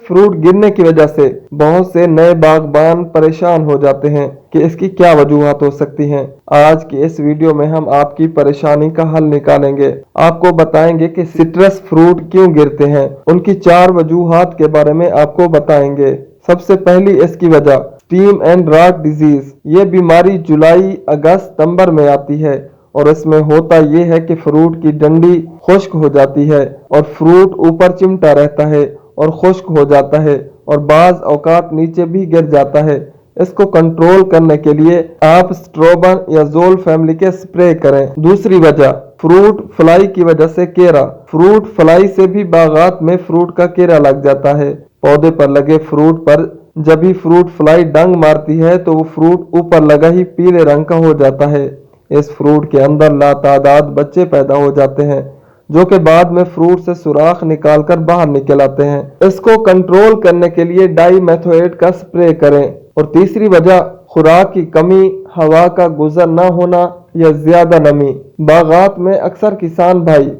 Fruit गिरने की वजह से बहुत से नए बागबान परेशान हो जाते हैं कि इसकी क्या वजूहत हो सकती हैं। आज की इस वीडियो में हम आपकी परेशानी का हल निकालेंगे। आपको बताएंगे कि सिट्रस फ्रूट क्यों गिरते हैं, उनकी 4 वजूहत के बारे में आपको बताएंगे। सबसे पहली इसकी वजह स्टीम एंड रॉट डिजीज। ये बीमारी जुलाई, अगस्त, सितंबर में आती है और इसमें होता यह है कि फ्रूट की डंडी खुश्क हो जाती है और फ्रूट ऊपर चिमटा रहता है और खुश्क हो जाता है और बाज औकात नीचे भी गिर जाता है। इसको कंट्रोल करने के लिए आप स्ट्रोबन या जोल फैमिली के स्प्रे करें। दूसरी वजह फ्रूट फ्लाई की वजह से केरा। फ्रूट फ्लाई से भी बागात में फ्रूट का केरा लग जाता है। पौधे पर लगे फ्रूट पर जब भी फ्रूट फ्लाई डंग मारती है तो वो फ्रूट ऊपर लगा ही पीले रंग का हो जाता है। इस फ्रूट के अंदर लातादाद बच्चे पैदा हो जाते हैं जो कि बाद में फ्रूट से सुराख निकालकर बाहर निकल आते हैं। इसको कंट्रोल करने के लिए डाइमेथोएट का स्प्रे करें। और तीसरी वजह खुराक की कमी, हवा का गुजर न होना या ज्यादा नमी। बागात में अक्सर किसान भाई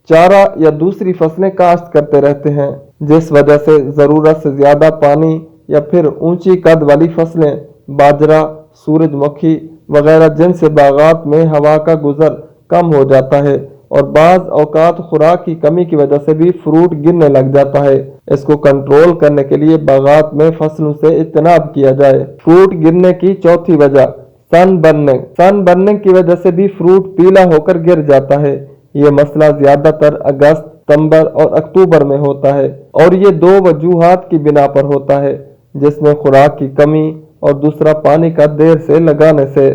चारा या दूसरी फसलें काश्त करते रहते हैं जिस वजह से जरूरत से ज्यादा पानी या फिर ऊंची कद वाली फसलें बाजरा, सूरजमुखी वगैरह जिनसे बागात में हवा का गुजर कम हो जाता है और बाज औकात खुराक की कमी की वजह से भी फ्रूट गिरने लग जाता है। इसको कंट्रोल करने के लिए बागात में फसलों से इज्तनाब किया जाए। फ्रूट गिरने की चौथी वजह सन बर्निंग। सन बर्निंग की वजह से भी फ्रूट पीला होकर गिर जाता है। ये मसला ज्यादातर अगस्त, सितंबर और अक्टूबर में होता है और ये 2 वजूहात की बिना पर होता है जिसमें खुराक की कमी और दूसरा पानी का देर से लगाने से।